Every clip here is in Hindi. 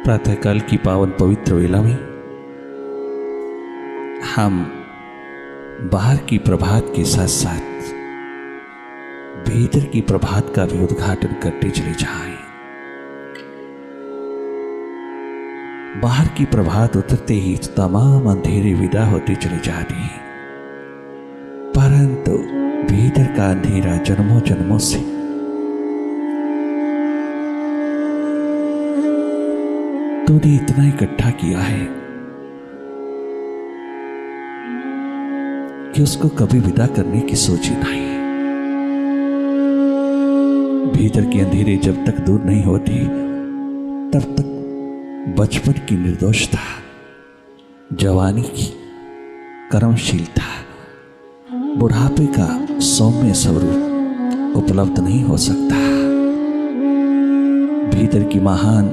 प्रातःकाल की पावन पवित्र वेला में हम बाहर की प्रभात के साथ साथ भीतर की प्रभात का भी उद्घाटन करते चले जाएं। बाहर की प्रभात उतरते ही तमाम अंधेरे विदा होते चले जाते हैं, परंतु भीतर का अंधेरा जन्मों जन्मों से तूने इतना इकट्ठा किया है कि उसको कभी विदा करने की सोची नहीं। भीतर के अंधेरे जब तक दूर नहीं होती तब तक बचपन की निर्दोषता, जवानी की कर्मशीलता, बुढ़ापे का सौम्य स्वरूप उपलब्ध नहीं हो सकता। भीतर की महान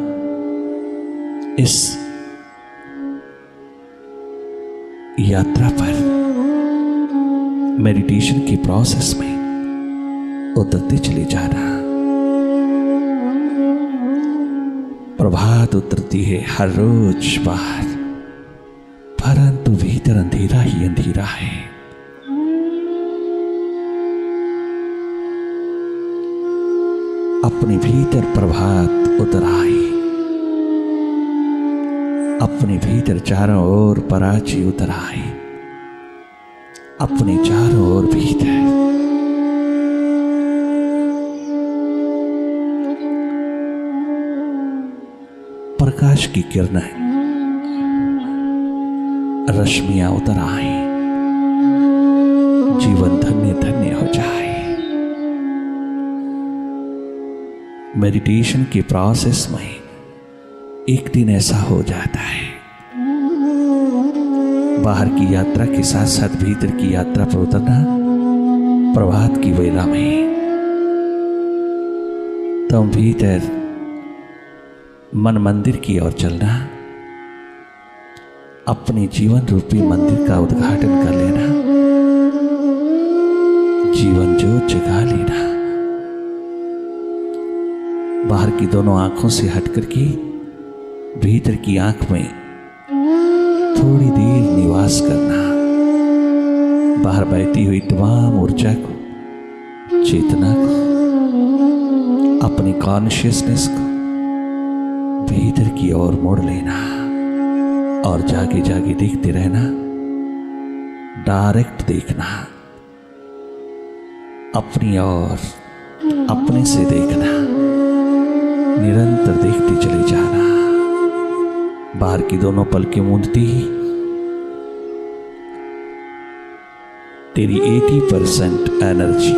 इस यात्रा पर मेडिटेशन के प्रोसेस में उतरते चले जाना। प्रभात उतरती है हर रोज बाहर, परंतु भीतर अंधेरा ही अंधेरा है। अपने भीतर प्रभात उतर आई, अपने भीतर चारों ओर पराची उतर आई, अपने चारों ओर भीतर प्रकाश की किरणें, रश्मियां उतर आई, जीवन धन्य धन्य हो जाए। मेडिटेशन के प्रोसेस में एक दिन ऐसा हो जाता है, बाहर की यात्रा के साथ साथ भीतर की यात्रा पर उतरना। प्रभात की वेला में तुम भीतर मन मंदिर की ओर चलना, अपने जीवन रूपी मंदिर का उद्घाटन कर लेना, जीवन ज्योत जगा लेना। बाहर की दोनों आंखों से हटकर के भीतर की आंख में थोड़ी देर निवास करना। बाहर बहती हुई तमाम ऊर्जा को, चेतना को, अपनी कॉन्शियसनेस को भीतर की ओर मोड़ लेना और जागे जागे देखते रहना। डायरेक्ट देखना, अपनी ओर अपने से देखना, निरंतर देखते चले जाना। बाहर की दोनों पलकें मूंदती ही तेरी 80% एनर्जी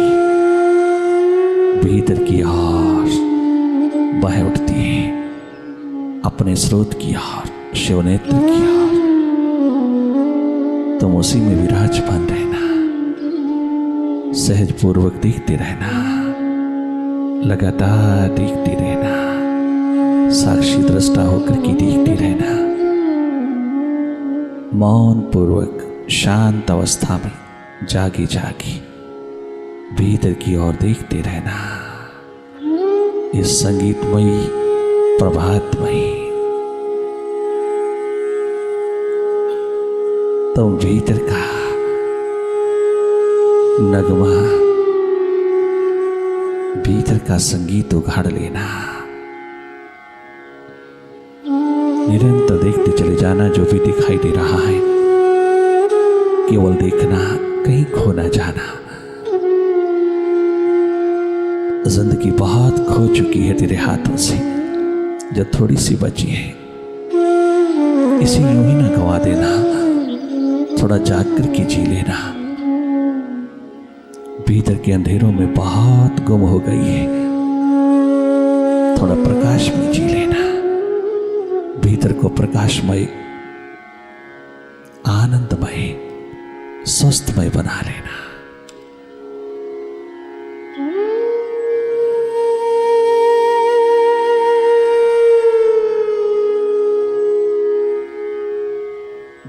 भीतर की ओर बह उठती है, अपने स्रोत की ओर, शिवनेत्र की ओर। तुम उसी में विराजमान रहना, सहज पूर्वक देखते रहना, लगातार देखते रहना, साक्षी दृष्टा होकर के देखते रहना। मौन पूर्वक शांत अवस्था में जागे जागे भीतर की ओर देखते रहना। इस संगीतमयी प्रभातमयी तुम भीतर का नगमा, भीतर का संगीत उघाड़ लेना। निरंतर देखते चले जाना, जो भी दिखाई दे रहा है केवल देखना, कहीं खो न जाना। जिंदगी बहुत खो चुकी है तेरे हाथों से, जो थोड़ी सी बची है इसे यूं ही ना गवा देना, थोड़ा जाग कर के जी लेना। भीतर के अंधेरों में बहुत गुम हो गई है, थोड़ा प्रकाश में जी लेना। भीतर को प्रकाशमय, आनंदमय, स्वस्थमय बना लेना।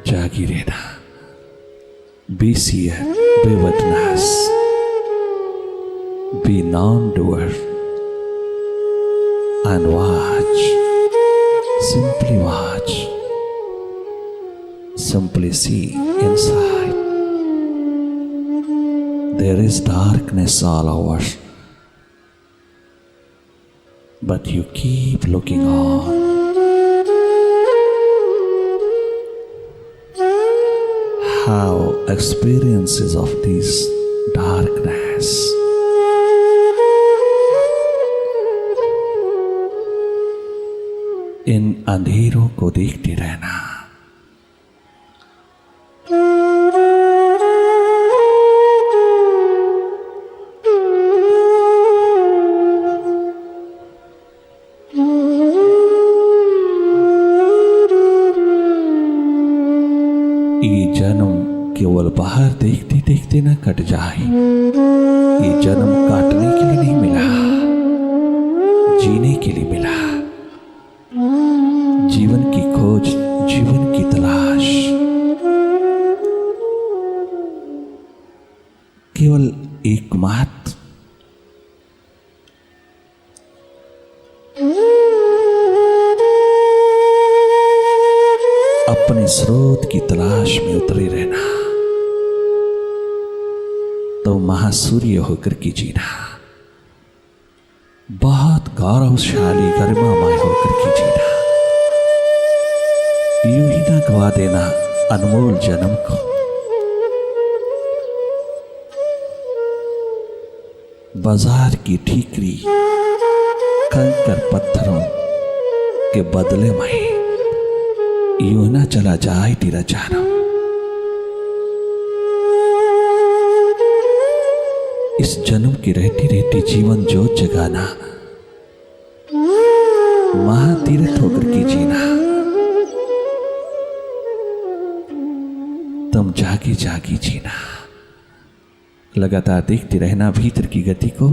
जागी रहना, be seer, be witness, be non-doer and watch, Simply watch, simply see inside. There is darkness all over, but you keep looking on. How experiences of this darkness इन अंधेरों को देखते रहना। ये जन्म केवल बाहर देखते देखते न कट जाए। ये जन्म काटने के लिए नहीं मिला, जीने के लिए मिला। जीवन की खोज, जीवन की तलाश केवल एकमात्र अपने स्रोत की तलाश में उतरे रहना, तो महासूर्य होकर के जीना, बहुत गौरवशाली गरिमामय होकर के जीना। यूं ही ना गवा देना अनमोल जन्म को। बाजार की ठीकरी कंकर पत्थरों के बदले में यूं ना चला जाए तेरा जन्म। इस जन्म की रहती रहती जीवन ज्योत जगाना, महातीर्थ होकर के जीना। तुम जागी जागी जीना, लगातार देखते रहना भीतर की गति को।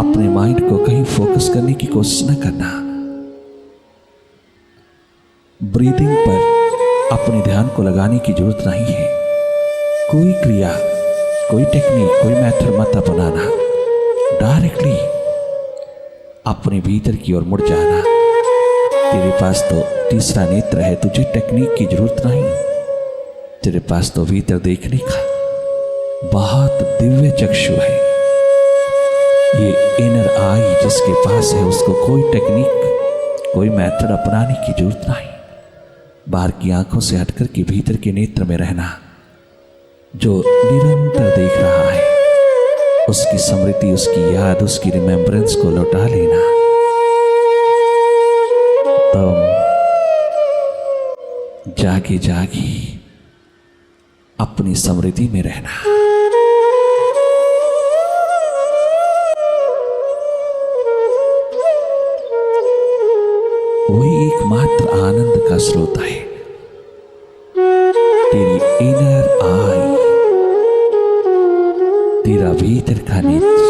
अपने माइंड को कहीं फोकस करने की कोशिश न करना। ब्रीदिंग पर अपने ध्यान को लगाने की जरूरत नहीं है। कोई क्रिया, कोई टेक्निक, कोई मेथड मत अपनाना। डायरेक्टली अपने भीतर की ओर मुड़ जाना। तेरे पास तो तीसरा नेत्र है, तुझे टेक्निक की जरूरत नहीं। तेरे पास तो भीतर देखने का बहुत दिव्य चक्षु है। ये इनर आई जिसके पास है, उसको कोई टेक्निक, कोई मेथड अपनाने की जरूरत नहीं। बाहर की आंखों से हटकर के भीतर के नेत्र में रहना। जो निरंतर देख रहा है, उसकी स्मृति, उसकी याद, उसकी रिमेम्बरेंस को लौटा लेना। तुम जागे जागी अपनी स्मृति में रहना। वही एकमात्र आनंद का स्रोत है। तेरी इनर आई, तेरा भीतर का नेत्र।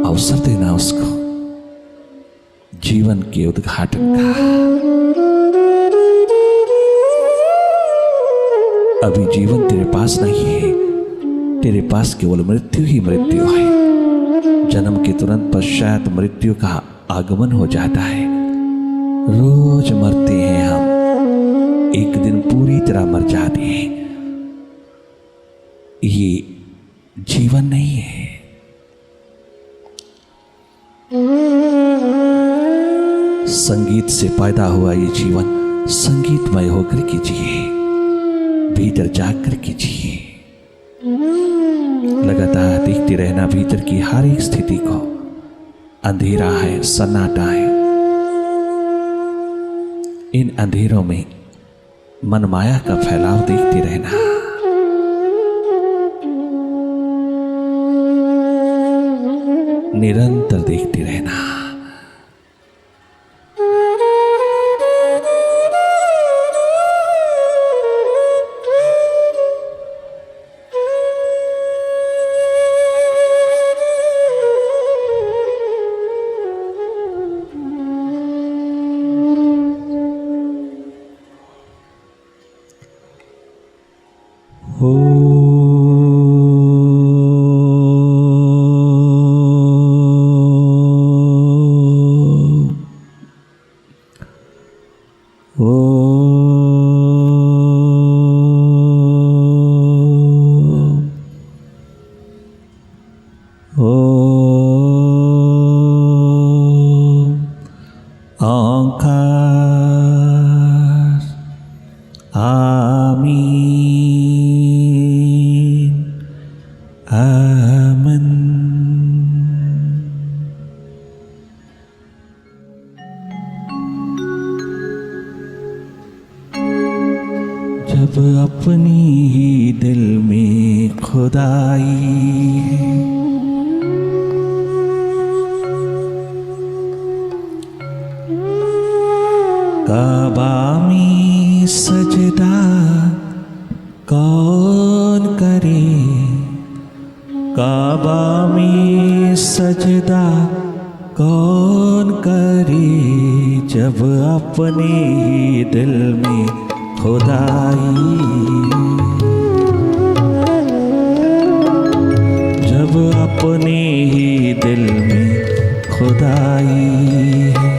अवसर देना उसको जीवन के उद्घाटन का। अभी जीवन तेरे पास नहीं है, तेरे पास केवल मृत्यु ही मृत्यु है। जन्म के तुरंत पश्चात मृत्यु का आगमन हो जाता है। रोज मरते हैं हम, एक दिन पूरी तरह मर जाते हैं। ये जीवन नहीं है। संगीत से पैदा हुआ ये जीवन संगीतमय होकर के जिए, भीतर जाग कर के जिए। लगातार देखते रहना भीतर की हर एक स्थिति को। अंधेरा है, सन्नाटा है, इन अंधेरों में मनमाया का फैलाव देखते रहना। निरंतर देखते रहना। ओंकार आमीन आमन। जब अपनी ही दिल में खुदाई है, काबा में सजदा कौन करे, काबा में सजदा कौन करे, जब अपने ही दिल में खुदाई, जब अपने ही दिल में खुदाई है,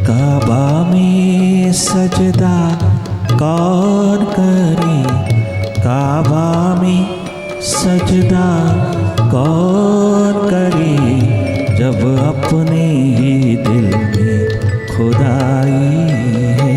काबा में सजदा कौन करे, काबा में सजदा कौन करे, जब अपने ही दिल में खुदाई है।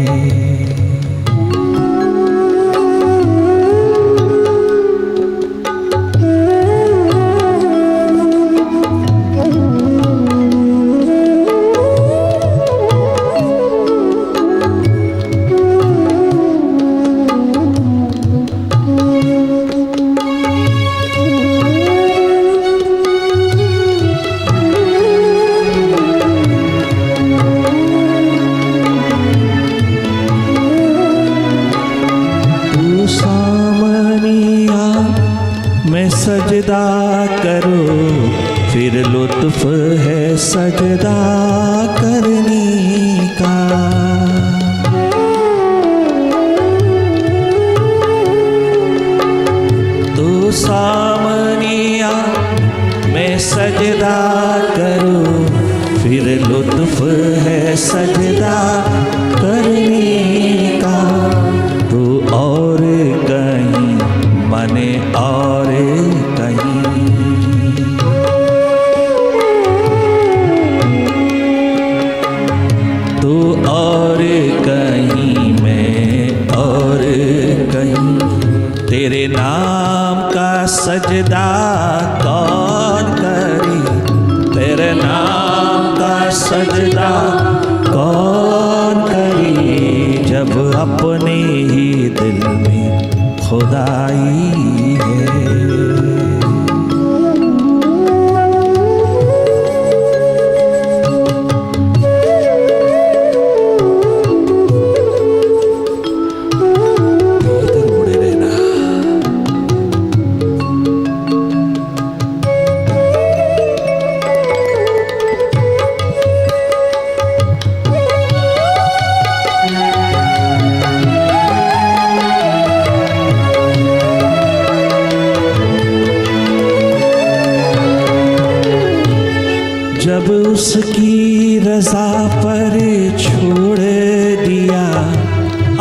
सजदा करो फिर लुत्फ है सजदा करने का, तो सामने आ मैं सजदा करो फिर लुत्फ है सजदा करने का, तो और कहीं मने और कहीं, तो और कहीं मैं और कहीं, तेरे नाम का सजदा कौन करे, तेरे नाम का सजदा कौन करे, जब अपने ही दिल में खुदाई है। जब उसकी रज़ा पर छोड़ दिया,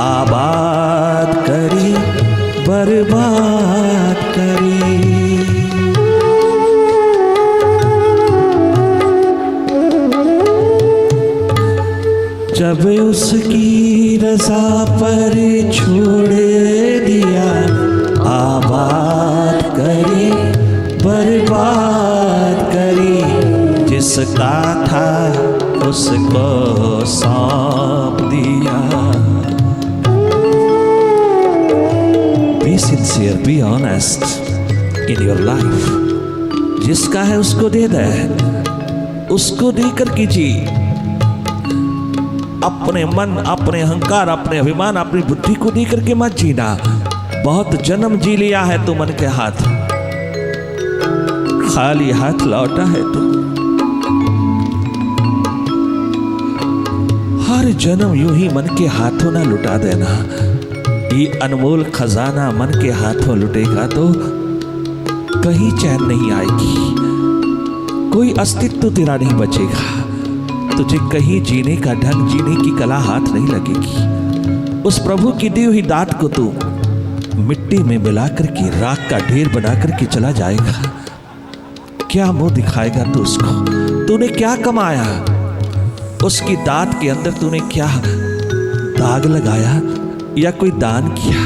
आबाद करी बर्बाद करी, जब उसकी रज़ा पर छोड़ दिया, आबाद करी बर्बाद करी, जिसका था उसको सौंप दिया। Be sincere, be honest in your life. जिसका है उसको दे दे, उसको देकर कीजिए। अपने मन, अपने अहंकार, अपने अभिमान, अपनी बुद्धि को देकर के मत जीना। बहुत जन्म जी लिया है तू मन के हाथ, खाली हाथ लौटा है तू। हर जन्म यूं ही मन के हाथों ना लुटा देना। ये अनमोल खजाना मन के हाथों लुटेगा तो कहीं चैन नहीं आएगी, कोई अस्तित्व तेरा नहीं बचेगा, तुझे कहीं जीने का ढंग, जीने की कला हाथ नहीं लगेगी। उस प्रभु की दी हुई दात को तू मिट्टी में मिलाकर के राख का ढेर बनाकर के चला जाएगा। क्या मुंह दिखाएगा तू उसको? तूने क्या कमाया? उसकी दात के अंदर तूने क्या दाग लगाया या कोई दान किया?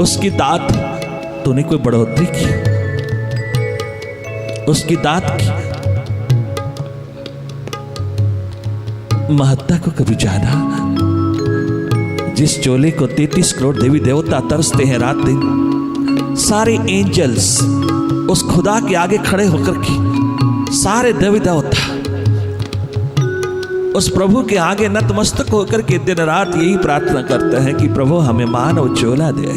उसकी दात तूने कोई बढ़ोतरी की? उसकी दात की महत्ता को कभी जाना? जिस चोले को 33 करोड़ देवी देवता तरसते हैं रात दिन, सारे एंजल्स उस खुदा के आगे खड़े होकर के, सारे देवी देवता उस प्रभु के आगे नतमस्तक होकर के दिन रात यही प्रार्थना करते हैं कि प्रभु हमें मानव चोला दे,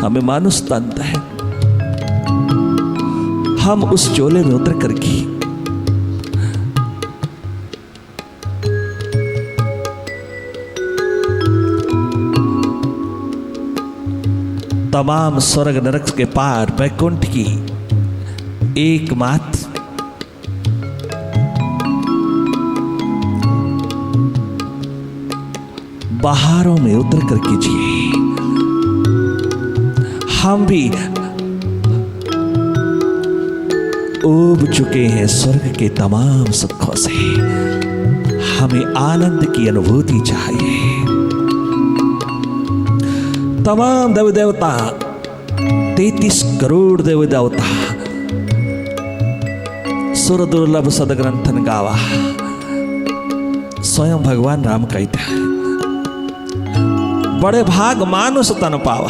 हमें मानव स्तन दे। हम उस चोले में उतर करके तमाम स्वर्ग नरक के पार वैकुंठ की एकमात्र बहारों में उतर करके जिए। हम भी ऊब चुके हैं स्वर्ग के तमाम सुखों से, हमें आनंद की अनुभूति चाहिए। तमाम देवी देवता 33 करोड़ देवी देवता सुर दुर्लभ सदग्रंथन गावा, स्वयं भगवान राम कहते हैं बड़े भाग मानुष तन पावा,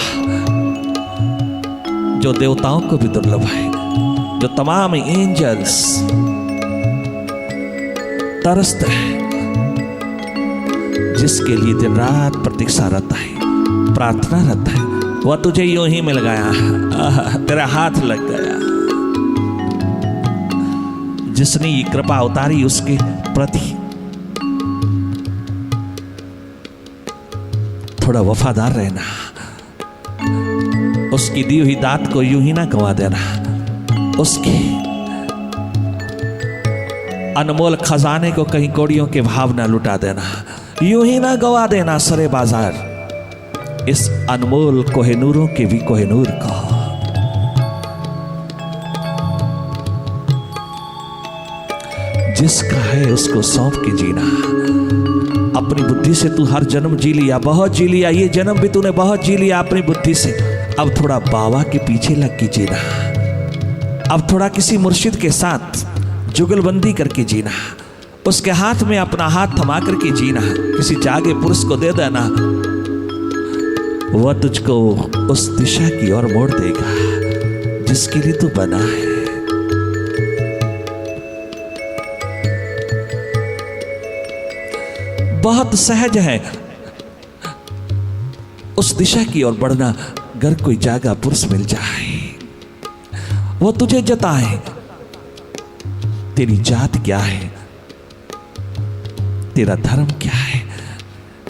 जो देवताओं को भी दुर्लभ है, जो तमाम एंजल्स तरसते हैं, जिसके लिए दिन रात प्रतीक्षा रहता है, प्रार्थना रहता है, वह तुझे यूं ही मिल गया, तेरा हाथ लग गया। जिसने ये कृपा उतारी उसके प्रति थोड़ा वफादार रहना, उसकी दी हुई दात को यूं ही ना गंवा देना, उसके अनमोल खजाने को कहीं कौड़ियों के भाव ना लुटा देना, यूं ही ना गंवा देना सरे बाजार इस अनमोल कोहिनूरों के भी कोहिनूर का। जिसका है उसको सौंप के जीना। अपनी बुद्धि से तू हर जन्म जी लिया, बहुत जी लिया, ये जन्म भी तूने बहुत जी लिया अपनी बुद्धि से। अब थोड़ा बाबा के पीछे लग के जीना, अब थोड़ा किसी मुर्शिद के साथ जुगलबंदी करके जीना, उसके हाथ में अपना हाथ थमा करके जीना, किसी जागे पुरुष को दे देना, वह तुझको उस दिशा की ओर मोड़ देगा जिसके लिए तू बना है। बहुत सहज है उस दिशा की ओर बढ़ना, अगर कोई जागा पुरुष मिल जाए, वो तुझे जताए तेरी जात क्या है, तेरा धर्म क्या है,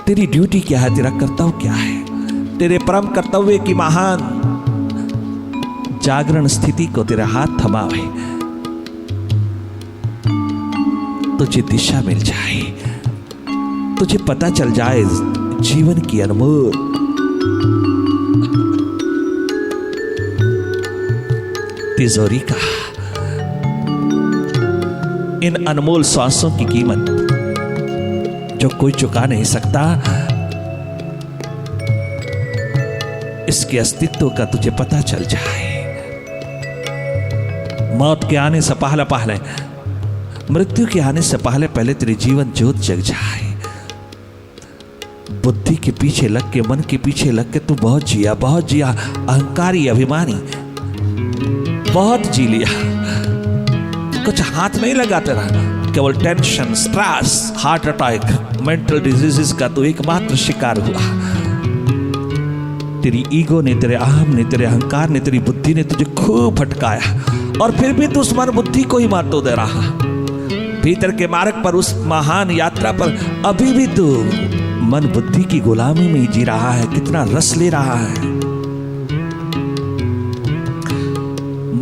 तेरी ड्यूटी क्या है, तेरा कर्तव्य क्या है, तेरे परम कर्तव्य की महान जागरण स्थिति को तेरा हाथ थमावे, तुझे दिशा मिल जाए, तुझे पता चल जाए जीवन की अनमोल तिजोरी का, इन अनमोल सांसों की कीमत जो कोई चुका नहीं सकता, इसके अस्तित्व का तुझे पता चल जाए। मौत के आने से पहले पहले, मृत्यु के आने से पहले पहले तेरी जीवन ज्योत जग जाए। बुद्धि के पीछे लग के, मन के पीछे लग के तू बहुत जिया, बहुत जिया, अहंकारी अभिमानी बहुत जी लिया, कुछ हाथ नहीं लगाते रहा, केवल tension, stress, heart attack, mental diseases का तो एकमात्र शिकार हुआ। तेरी ईगो ने, तेरे अहम ने, तेरे अहंकार ने, तेरी बुद्धि ने तुझे खूब भटकाया, और फिर भी तू उस मन बुद्धि को ही मात दे रहा। भीतर के मार्ग पर, उस महान यात्रा पर अभी भी तू मन बुद्धि की गुलामी में जी रहा है। कितना रस ले रहा है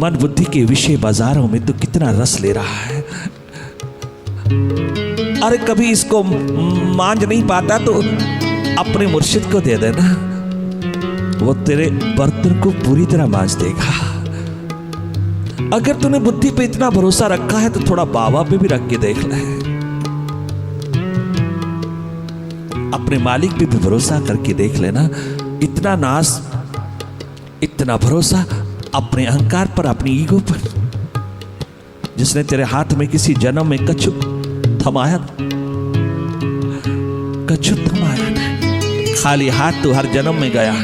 मन बुद्धि के विषय बाजारों में, तू कितना रस ले रहा है। अरे कभी इसको मांझ नहीं पाता तो अपने मुर्शिद को दे देना, वो तेरे बर्तन को पूरी तरह मांज देगा। अगर तूने बुद्धि पे इतना भरोसा रखा है तो थोड़ा बाबा पे भी रख के देख ले। अपने मालिक पे भी भरोसा करके देख लेना। इतना नाज, इतना भरोसा अपने अहंकार पर, अपनी ईगो पर, जिसने तेरे हाथ में किसी जन्म में कछु थमाया, कछु थमाया नहीं। खाली हाथ तो हर जन्म में गया,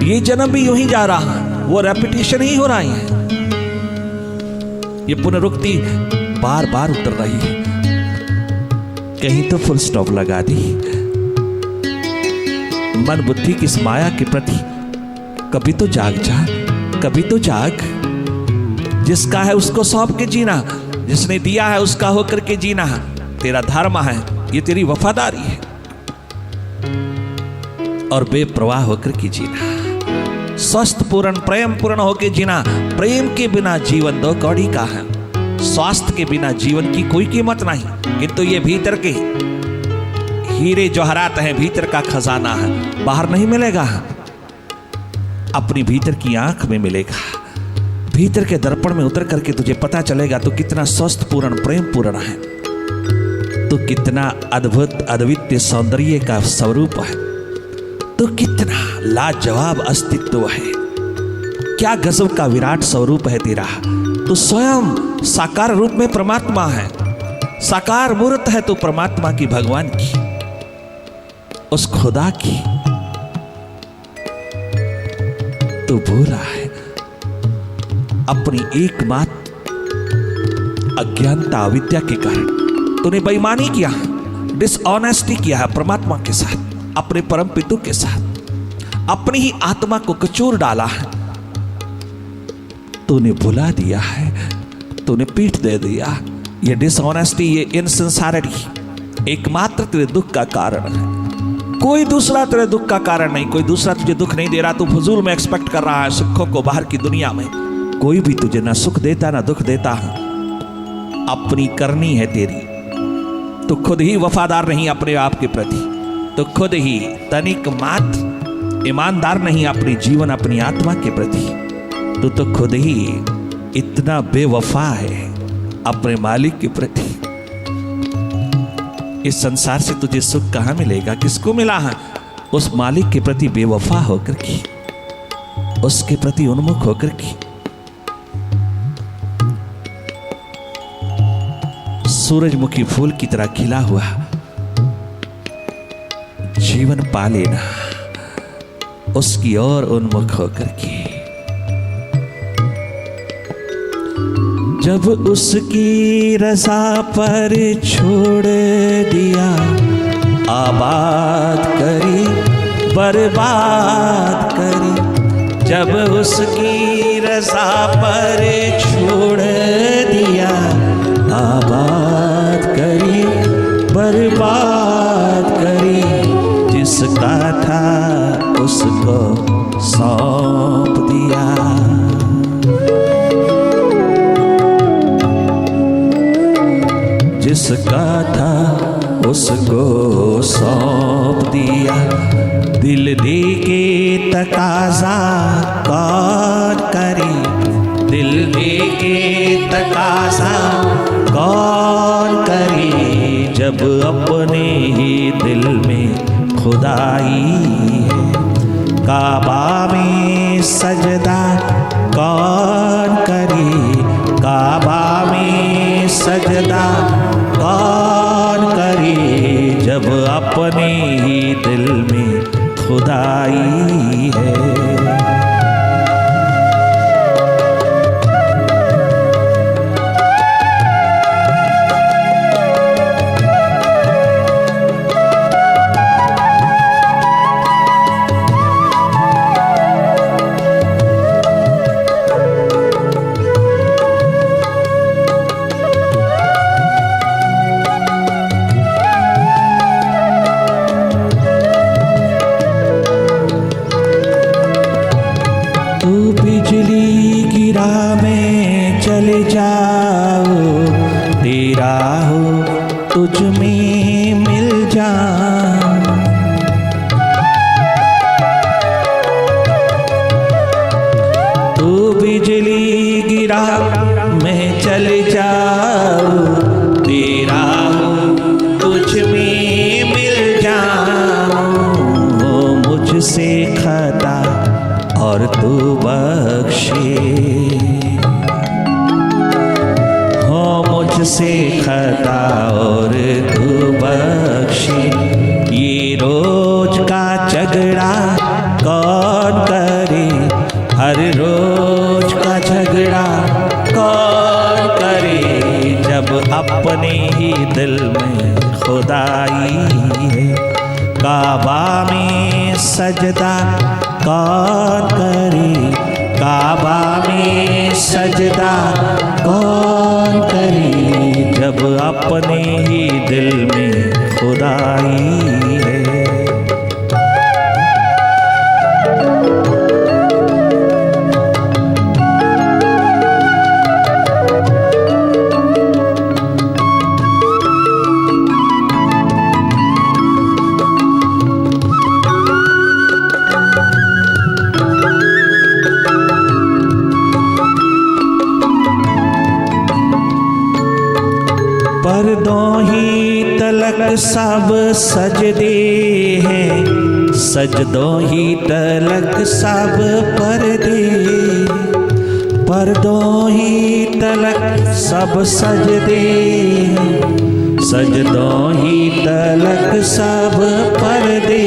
ये जन्म भी यूं ही जा रहा, वो रेपिटेशन ही हो रही है, ये पुनरुक्ति बार बार उतर रही है। कहीं तो फुल स्टॉप लगा दी। मन बुद्धि की इस माया के प्रति कभी तो जाग जा, कभी तो जाग। जिसका है उसको सौंप के जीना, जिसने दिया है उसका होकर के जीना तेरा धर्म है, ये तेरी वफादारी है। और बेप्रवाह होकर के जीना, स्वस्थ पूर्ण प्रेम पूर्ण होकर जीना। प्रेम के बिना जीवन दो कौड़ी का है, स्वास्थ्य के बिना जीवन की कोई कीमत नहीं। किंतु ये भीतर के हीरे जवाहरात हैं, भीतर का खजाना है, बाहर नहीं मिलेगा, अपनी भीतर की आंख में मिलेगा। भीतर के दर्पण में उतर करके तुझे पता चलेगा तो कितना स्वस्थ पूर्ण प्रेम पूर्ण है, तो कितना अद्भुत अद्वितीय सौंदर्य का स्वरूप है, तो कितना लाजवाब अस्तित्व है, क्या गजब का विराट स्वरूप है तेरा। तो स्वयं साकार रूप में परमात्मा है, साकार मूर्त है तो परमात्मा की, भगवान की, उस खुदा की। तो भूल रहा है अपनी एकमात्र अज्ञानता अविद्या के कारण तूने बेईमानी किया, डिसऑनेस्टी किया है परमात्मा के साथ, अपने परम पितु के साथ, अपनी ही आत्मा को कचूर डाला है। तूने भुला दिया है, तूने पीठ दे दिया। ये डिसऑनेस्टी, ये इनसिंसियरिटी एकमात्र तेरे दुख का कारण है। कोई दूसरा तेरे दुख का कारण नहीं, कोई दूसरा तुझे दुख नहीं दे रहा। तू फजूल में एक्सपेक्ट कर रहा है सुखों को बाहर की दुनिया में। कोई भी तुझे ना सुख देता ना दुख देता है, अपनी करनी है तेरी। तो खुद ही वफादार नहीं अपने आप के प्रति, तो खुद ही तनिक मात्र ईमानदार नहीं अपने जीवन अपनी आत्मा के प्रति, तो खुद ही इतना बेवफा है अपने मालिक के प्रति। इस संसार से तुझे सुख कहां मिलेगा, किसको मिला है? उस मालिक के प्रति बेवफा होकर के, उसके प्रति उन्मुख होकर के। सूरजमुखी फूल की तरह खिला हुआ जीवन पा लेना, उसकी ओर उन्मुख होकर के। जब उसकी रज़ा पर छोड़ दिया, आबाद करी बर्बाद करी। जब उसकी रज़ा पर छोड़ दिया, आबाद करी बर्बाद करी। जिसका था उसको सौंप दिया। जिसका था उसको सौंप दिया। दिल दे के तकाजा कौन करे, दिल दे के तकाजा कौन करे। जब अपने ही दिल में खुदाई है, काबा में सजदा कौन करे, काबा में सजदा कौन करे। जब अपने ही दिल में खुदाई है। तुझ में मिल जा। बिजली गिरा मैं चल जाऊं, तेरा हूँ तुझ में मिल जाऊं। मुझसे खता और तू बख्शे, हो मुझसे खता और तू बख्शे। ये रोज का झगड़ा कौन करे, हर रोज का झगड़ा कौन करे, जब अपने ही दिल में खुदाई है। काबा में सजदा कौन करे, काबा में सजदा कौन करे, जब अपने ही दिल में खुदाई है। पर्दों ही तलक सब सजदे हैं, सजदों ही तलक सब पर्दे। पर्दों ही तलक सब सजदे हैं, सजदों ही तलक सब पर्दे।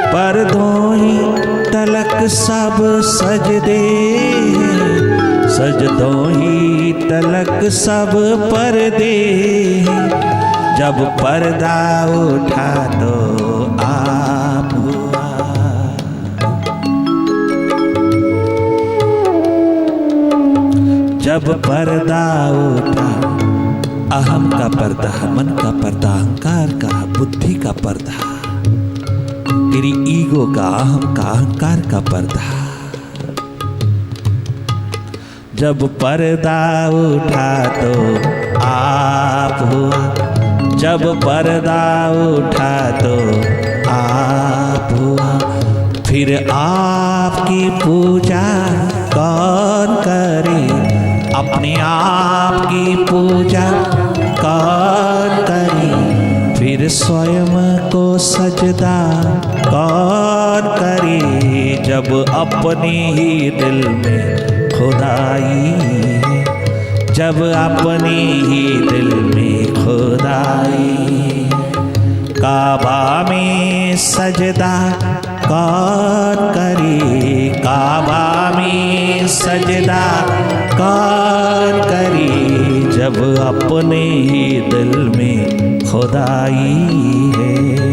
पर्दों ही तलक सब सजदे हैं, सजदों ही तलक सब पर्दे। जब पर्दा उठा तो आप हुआ, जब पर्दा उठा अहम का पर्दा, मन का पर्दा, अहंकार का, बुद्धि का पर्दा, तेरी ईगो का, अहम का, अहंकार का पर्दा। जब पर्दा उठा तो आप हुआ, जब पर्दा उठा तो आप हुआ। फिर आपकी पूजा कौन करे, अपने आप की पूजा कौन करे, फिर स्वयं को सजदा कौन करे, जब अपने ही दिल में खुदाई है, जब अपने ही दिल में खुदाई। काबा में सजदा कौन करे, काबा में सजदा कौन करे, जब अपने ही दिल में खुदाई है।